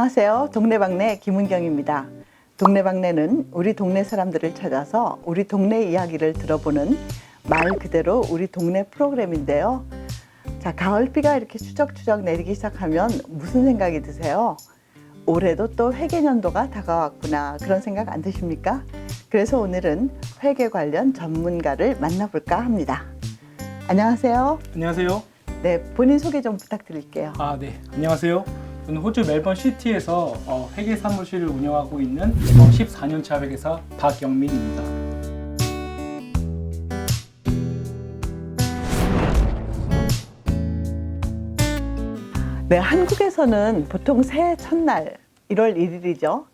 안녕하세요. 동네방네 김은경입니다. 동네방네는 우리 동네 사람들을 찾아서 우리 동네 이야기를 들어보는 말 그대로 우리 동네 프로그램인데요. 자, 가을비가 이렇게 추적추적 내리기 시작하면 무슨 생각이 드세요? 올해도 또 회계년도가 다가왔구나, 그런 생각 안 드십니까? 그래서 오늘은 회계 관련 전문가를 만나볼까 합니다. 안녕하세요. 안녕하세요. 네, 본인 소개 좀 부탁드릴게요. 네. 안녕하세요. 저는 호주 멜번 시티에서 회계 사무실을 운영하고 있는 14년차 회계사 박영민입니다. 네, 한국에서는 보통 새해 첫날 1월 1일이죠.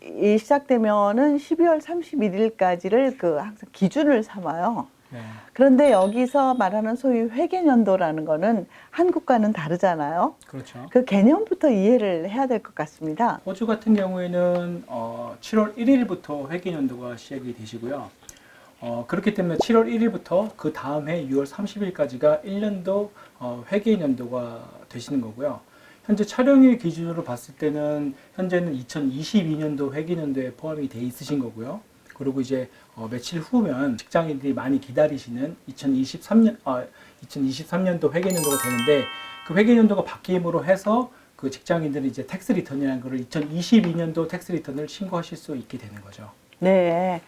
이 시작되면은 12월 31일까지를 항상 기준을 삼아요. 네. 그런데 여기서 말하는 소위 회계년도라는 거는 한국과는 다르잖아요. 그렇죠. 그 개념부터 이해를 해야 될 것 같습니다. 호주 같은 경우에는 7월 1일부터 회계년도가 시작이 되시고요. 그렇기 때문에 7월 1일부터 그 다음 해 6월 30일까지가 1년도 회계년도가 되시는 거고요. 현재 촬영일 기준으로 봤을 때는 현재는 2022년도 회계년도에 포함이 돼 있으신 거고요. 그리고 이제 며칠 후면 직장인들이 많이 기다리시는 2023년도 회계년도가 되는데, 그 회계년도가 바뀜으로 해서 그 직장인들이 이제 텍스 리턴이라는 거를 2022년도 텍스 리턴을 신고하실 수 있게 되는 거죠. 네.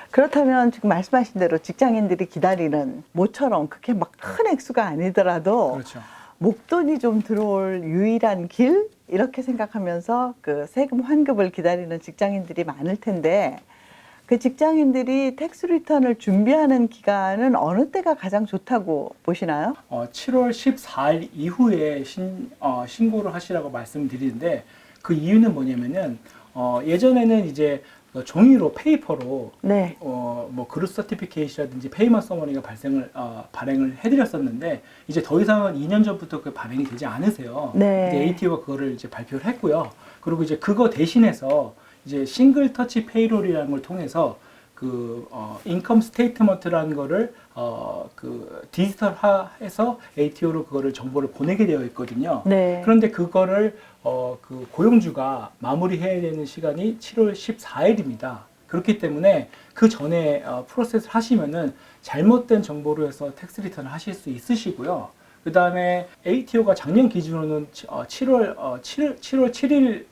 그렇다면 지금 말씀하신 대로 직장인들이 기다리는 모처럼 그렇게 막 큰 액수가 아니더라도 그렇죠. 목돈이 좀 들어올 유일한 길, 이렇게 생각하면서 그 세금 환급을 기다리는 직장인들이 많을 텐데, 그 직장인들이 텍스 리턴을 준비하는 기간은 어느 때가 가장 좋다고 보시나요? 7월 14일 이후에 신고를 하시라고 말씀드리는데, 그 이유는 뭐냐면은 예전에는 이제 종이로 페이퍼로 네. 뭐 그룹 서티피케이션이라든지 페이먼트 서머니가 발행을 해드렸었는데, 이제 더 이상은 2년 전부터 그 발행이 되지 않으세요. 네. ATO가 그거를 이제 발표를 했고요. 그리고 이제 그거 대신해서 이제 싱글 터치 페이롤이라는 걸 통해서 인컴 스테이트먼트라는 거를 그 디지털화해서 ATO로 그거를 정보를 보내게 되어 있거든요. 네. 그런데 그거를 그 고용주가 마무리해야 되는 시간이 7월 14일입니다. 그렇기 때문에 그 전에 프로세스를 하시면은 잘못된 정보로 해서 텍스 리턴을 하실 수 있으시고요. 그 다음에 ATO가 작년 기준으로는 7월 7일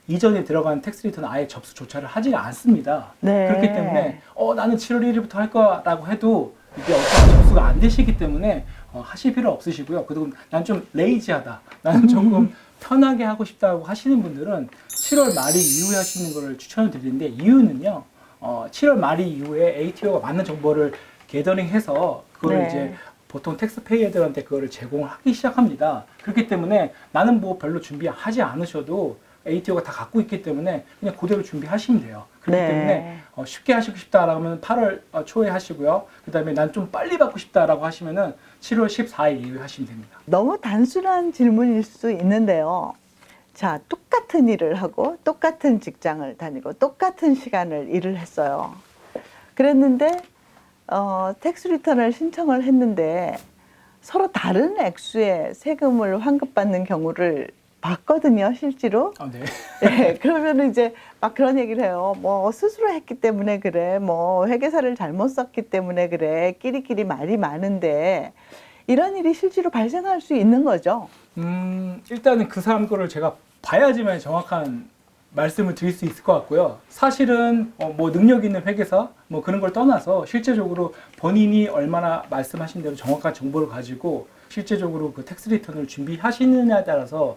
이전에 들어간 텍스 리턴 아예 접수조차를 하지 않습니다. 네. 그렇기 때문에 나는 7월 1일부터 할 거라고 해도 이게 어떤 접수가 안 되시기 때문에 하실 필요 없으시고요. 그리고 난 좀 레이지하다, 나는 조금 편하게 하고 싶다고 하시는 분들은 7월 말이 이후에 하시는 것을 추천을 드리는데, 이유는요, 7월 말이 이후에 ATO가 맞는 정보를 게더링해서 그걸 네. 이제 보통 텍스페이어들한테 그거를 제공을 하기 시작합니다. 그렇기 때문에 나는 뭐 별로 준비하지 않으셔도 ATO가 다 갖고 있기 때문에 그냥 그대로 준비하시면 돼요. 그렇기 네. 때문에 쉽게 하시고 싶다라고 하면 8월 초에 하시고요. 그 다음에 난 좀 빨리 받고 싶다라고 하시면은 7월 14일 이후에 하시면 됩니다. 너무 단순한 질문일 수 있는데요. 자, 똑같은 일을 하고 똑같은 직장을 다니고 똑같은 시간을 일을 했어요. 그랬는데 텍스 리턴을 신청을 했는데 서로 다른 액수의 세금을 환급받는 경우를 봤거든요, 실제로. 네. 네, 그러면 이제 막 그런 얘기를 해요. 뭐 스스로 했기 때문에 그래, 뭐 회계사를 잘못 썼기 때문에 그래, 끼리끼리 말이 많은데, 이런 일이 실제로 발생할 수 있는 거죠. 일단은 그 사람 거를 제가 봐야지만 정확한 말씀을 드릴 수 있을 것 같고요. 사실은 뭐 능력 있는 회계사 뭐 그런 걸 떠나서 실제적으로 본인이 얼마나 말씀하신 대로 정확한 정보를 가지고 실제적으로 그 텍스 리턴을 준비하시느냐에 따라서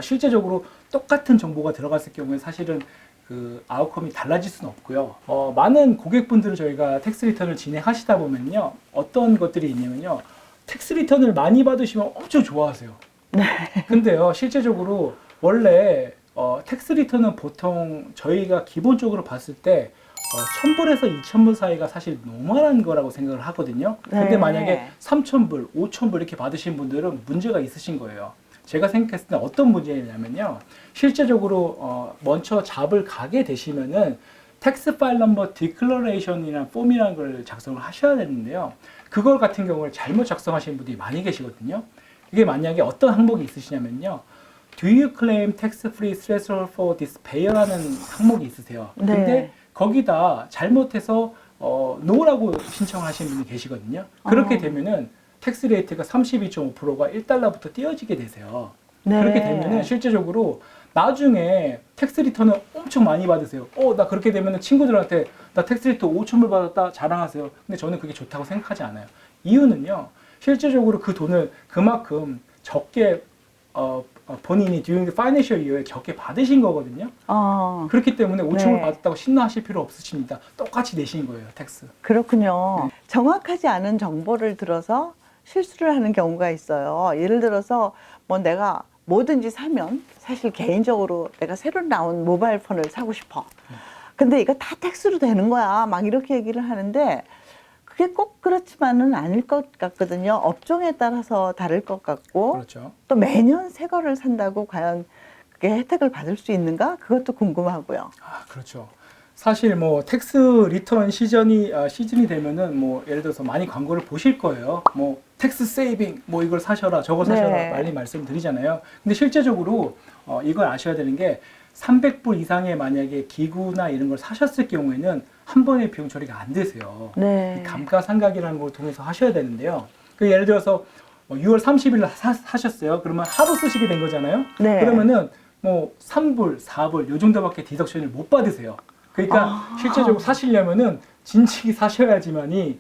실제적으로 똑같은 정보가 들어갔을 경우에 사실은 그 아웃컴이 달라질 수는 없고요. 많은 고객분들을 저희가 텍스 리턴을 진행하시다 보면요, 어떤 것들이 있냐면요, 텍스 리턴을 많이 받으시면 엄청 좋아하세요. 네. 근데요, 실제적으로 원래 텍스 리턴은 보통 저희가 기본적으로 봤을 때 1,000불에서 2,000불 사이가 사실 노멀한 거라고 생각을 하거든요. 근데 네. 만약에 3,000불, 5,000불 이렇게 받으신 분들은 문제가 있으신 거예요. 제가 생각했을 때 어떤 문제냐면요, 실제적으로 먼저 잡을 가게 되시면은 텍스 파일 넘버 디클러레이션이라는 폼이라는 걸 작성을 하셔야 되는데요, 그걸 같은 경우를 잘못 작성하시는 분들이 많이 계시거든요. 이게 만약에 어떤 항목이 있으시냐면요, Do you claim tax-free threshold for dispayer라는 항목이 있으세요. 네. 근데 거기다 잘못해서 no라고 신청하시는 분이 계시거든요. 그렇게 되면은 텍스 레이트가 32.5%가 1달러부터 띄어지게 되세요. 네. 그렇게 되면은 실제적으로 나중에 텍스 리턴을 엄청 많이 받으세요. 나 그렇게 되면은 친구들한테 나 텍스 리턴 5,000불 받았다 자랑하세요. 근데 저는 그게 좋다고 생각하지 않아요. 이유는요. 실제적으로 그 돈을 그만큼 적게 본인이 during the financial year에 적게 받으신 거거든요. 그렇기 때문에 5,000불 네. 받았다고 신나하실 필요 없으십니다. 똑같이 내신 거예요, 텍스. 그렇군요. 네. 정확하지 않은 정보를 들어서 실수를 하는 경우가 있어요. 예를 들어서 뭐 내가 뭐든지 사면 사실 개인적으로 내가 새로 나온 모바일 폰을 사고 싶어. 근데 이거 다 텍스로 되는 거야. 막 이렇게 얘기를 하는데 그게 꼭 그렇지만은 아닐 것 같거든요. 업종에 따라서 다를 것 같고 그렇죠. 또 매년 새 거를 산다고 과연 그게 혜택을 받을 수 있는가? 그것도 궁금하고요. 그렇죠. 사실 뭐 텍스 리턴 시즌이 되면은 뭐 예를 들어서 많이 광고를 보실 거예요. 뭐 텍스 세이빙 뭐 이걸 사셔라 저거 사셔라 네. 많이 말씀드리잖아요. 근데 실제적으로 이걸 아셔야 되는 게 300불 이상의 만약에 기구나 이런 걸 사셨을 경우에는 한 번에 비용 처리가 안 되세요. 네. 이 감가상각이라는 걸 통해서 하셔야 되는데요. 그 예를 들어서 6월 30일 날 사셨어요. 그러면 하루 쓰시게 된 거잖아요. 네. 그러면은 뭐 3불, 4불 요 정도밖에 디덕션을 못 받으세요. 그러니까 실제적으로 사시려면은 진즉이 사셔야지만이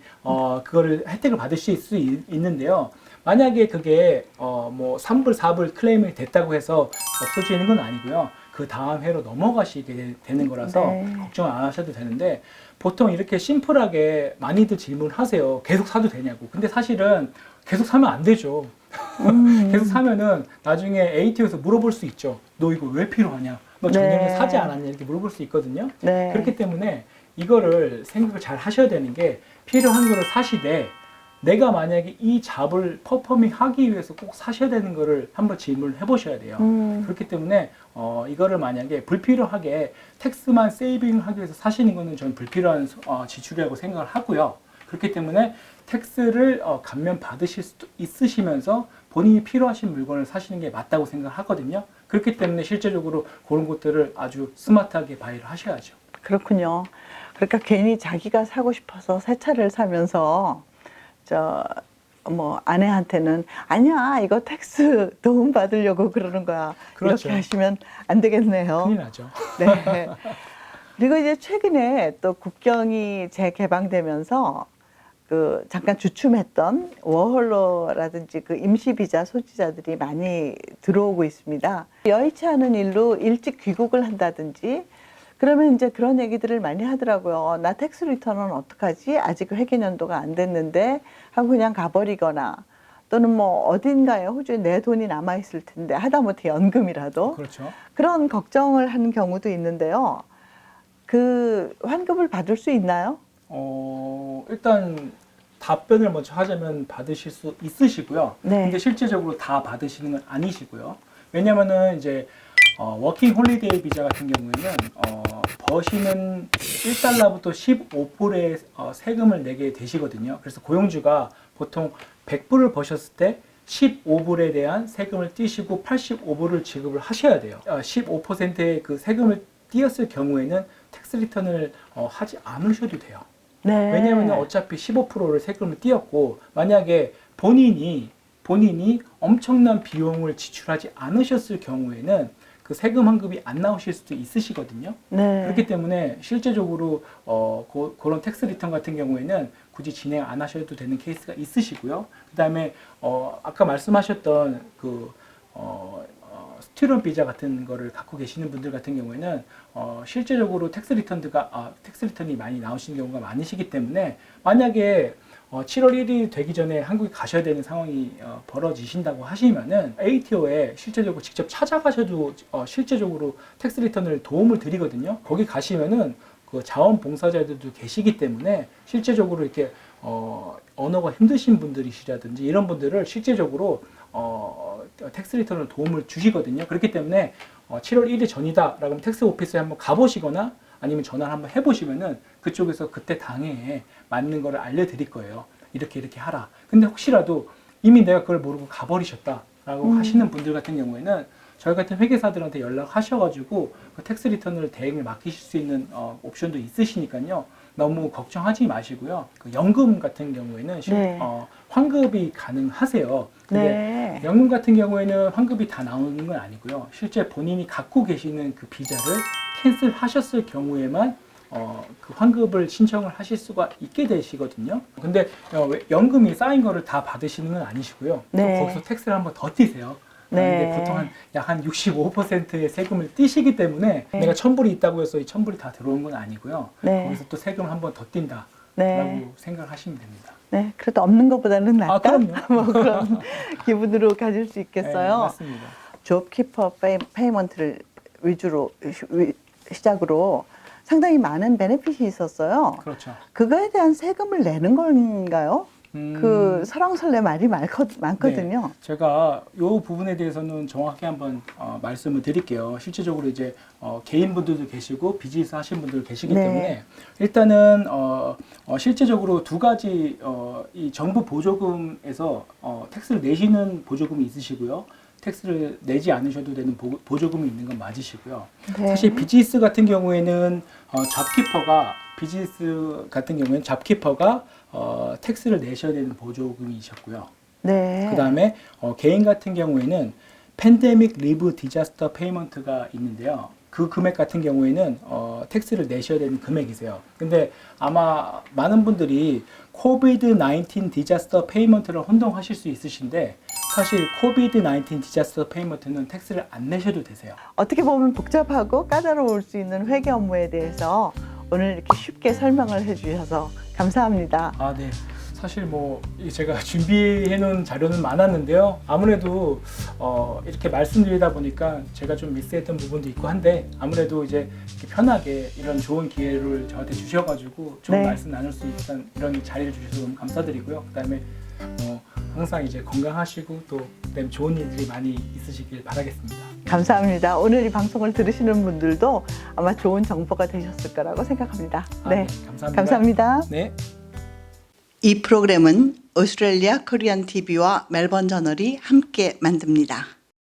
그거를 혜택을 받으실 수 있는데요. 만약에 그게 뭐 3불, 4불 클레임이 됐다고 해서 없어지는 건 아니고요. 그 다음 해로 넘어가시게 되는 거라서 네. 걱정 안 하셔도 되는데 보통 이렇게 심플하게 많이들 질문하세요. 계속 사도 되냐고. 근데 사실은 계속 사면 안 되죠. 계속 사면은 나중에 ATO에서 물어볼 수 있죠. 너 이거 왜 필요하냐? 너 작년에 네. 사지 않았냐? 이렇게 물어볼 수 있거든요. 네. 그렇기 때문에 이거를 생각을 잘 하셔야 되는 게 필요한 거를 사시되 내가 만약에 이 잡을 퍼포밍 하기 위해서 꼭 사셔야 되는 거를 한번 질문을 해보셔야 돼요. 그렇기 때문에 이거를 만약에 불필요하게 텍스만 세이빙을 하기 위해서 사시는 거는 저는 불필요한 지출이라고 생각을 하고요. 그렇기 때문에 텍스를 감면 받으실 수도 있으시면서 본인이 필요하신 물건을 사시는 게 맞다고 생각하거든요. 그렇기 때문에 실제적으로 그런 것들을 아주 스마트하게 바이를 하셔야죠. 그렇군요. 그러니까 괜히 자기가 사고 싶어서 새 차를 사면서 뭐 아내한테는 아니야 이거 텍스 도움 받으려고 그러는 거야. 그렇죠. 이렇게 하시면 안 되겠네요. 큰일 나죠. 네. 그리고 이제 최근에 또 국경이 재개방되면서 그 잠깐 주춤했던 워홀로라든지 그 임시 비자 소지자들이 많이 들어오고 있습니다. 여의치 않은 일로 일찍 귀국을 한다든지 그러면 이제 그런 얘기들을 많이 하더라고요. 나 텍스 리턴은 어떡하지? 아직 회계연도가 안 됐는데 하고 그냥 가버리거나 또는 뭐 어딘가에 호주에 내 돈이 남아 있을 텐데 하다못해 연금이라도 그렇죠. 그런 걱정을 하는 경우도 있는데요. 그 환급을 받을 수 있나요? 일단 답변을 먼저 하자면 받으실 수 있으시고요. 네. 근데 실제적으로 다 받으시는 건 아니시고요. 왜냐면은 이제 워킹 홀리데이 비자 같은 경우에는 버시는 1달러부터 15불의 세금을 내게 되시거든요. 그래서 고용주가 보통 100불을 버셨을 때 15불에 대한 세금을 떼시고 85불을 지급을 하셔야 돼요. 15%의 그 세금을 띄었을 경우에는 텍스 리턴을 하지 않으셔도 돼요. 네. 왜냐하면 어차피 15%를 세금을 띄었고 만약에 본인이 엄청난 비용을 지출하지 않으셨을 경우에는 그 세금 환급이 안 나오실 수도 있으시거든요. 네. 그렇기 때문에 실제적으로 그런 텍스 리턴 같은 경우에는 굳이 진행 안 하셔도 되는 케이스가 있으시고요. 그다음에 아까 말씀하셨던 그 스튜던트 비자 같은 거를 갖고 계시는 분들 같은 경우에는 실제적으로 텍스 리턴이 많이 나오시는 경우가 많으시기 때문에 만약에 7월 1일 되기 전에 한국에 가셔야 되는 상황이 벌어지신다고 하시면은 ATO에 실제적으로 직접 찾아가셔도 실제적으로 텍스 리턴을 도움을 드리거든요. 거기 가시면은 그 자원봉사자들도 계시기 때문에 실제적으로 이렇게 언어가 힘드신 분들이시라든지 이런 분들을 실제적으로 텍스 리턴을 도움을 주시거든요. 그렇기 때문에 7월 1일 전이다 라고 텍스 오피스에 한번 가보시거나 아니면 전화를 한번 해보시면은 그쪽에서 그때 당해에 맞는 거를 알려드릴 거예요. 이렇게 하라. 근데 혹시라도 이미 내가 그걸 모르고 가버리셨다라고 하시는 분들 같은 경우에는 저희 같은 회계사들한테 연락하셔가지고 그 텍스 리턴을 대행을 맡기실 수 있는 옵션도 있으시니까요. 너무 걱정하지 마시고요. 그 연금 같은 경우에는 네. 환급이 가능하세요. 근데 네. 연금 같은 경우에는 환급이 다 나오는 건 아니고요. 실제 본인이 갖고 계시는 그 비자를 캔슬하셨을 경우에만 그 환급을 신청을 하실 수가 있게 되시거든요. 근데 연금이 쌓인 거를 다 받으시는 건 아니시고요. 네. 또 거기서 텍스를 한번 더 떼세요. 네. 근데 보통 약 한 65%의 세금을 떼시기 때문에 네. 내가 1,000불이 있다고 해서 이 1,000불이 다 들어온 건 아니고요. 네. 거기서 또 세금을 한번 더 뛴다라고 네. 생각하시면 됩니다. 네. 그래도 없는 것보다는 낫다. 그럼요. 뭐 그런 기분으로 가질 수 네, 있겠어요. 맞습니다. 잡키퍼 페이먼트를 위주로 시작으로 상당히 많은 베네핏이 있었어요. 그렇죠. 그거에 대한 세금을 내는 건가요? 그 설왕설래 말이 많거든요. 네, 제가 이 부분에 대해서는 정확히 한번 말씀을 드릴게요. 실제적으로 이제 개인분들도 계시고 비즈니스 하시는 분들 계시기 네. 때문에 일단은 실제적으로 두 가지 이 정부 보조금에서 텍스를 내시는 보조금이 있으시고요. 텍스를 내지 않으셔도 되는 보조금이 있는 건 맞으시고요. 네. 사실 비즈니스 같은 경우에는 잡키퍼가 텍스를 내셔야 되는 보조금이셨고요. 네. 그 다음에 개인 같은 경우에는 팬데믹 리브 디자스터 페이먼트가 있는데요. 그 금액 같은 경우에는 텍스를 내셔야 되는 금액이세요. 근데 아마 많은 분들이 코비드-19 디자스터 페이먼트를 혼동하실 수 있으신데 사실 코비드-19 디자스터 페이먼트는 텍스를 안 내셔도 되세요. 어떻게 보면 복잡하고 까다로울 수 있는 회계 업무에 대해서 오늘 이렇게 쉽게 설명을 해주셔서 감사합니다. 네. 사실 제가 준비해 놓은 자료는 많았는데요. 아무래도 이렇게 말씀드리다 보니까 제가 좀 미스했던 부분도 있고 한데 아무래도 이제 이렇게 편하게 이런 좋은 기회를 저한테 주셔가지고 좋은 네. 말씀 나눌 수 있는 이런 자리를 주셔서 너무 감사드리고요. 그다음에 항상 이제 건강하시고 또 그다음에 좋은 일들이 많이 있으시길 바라겠습니다. 감사합니다. 오늘 이 방송을 들으시는 분들도 아마 좋은 정보가 되셨을 거라고 생각합니다. 네. 감사합니다. 감사합니다. 네. 이 프로그램은 오스트레일리아 코리안 TV와 멜번 저널이 함께 만듭니다.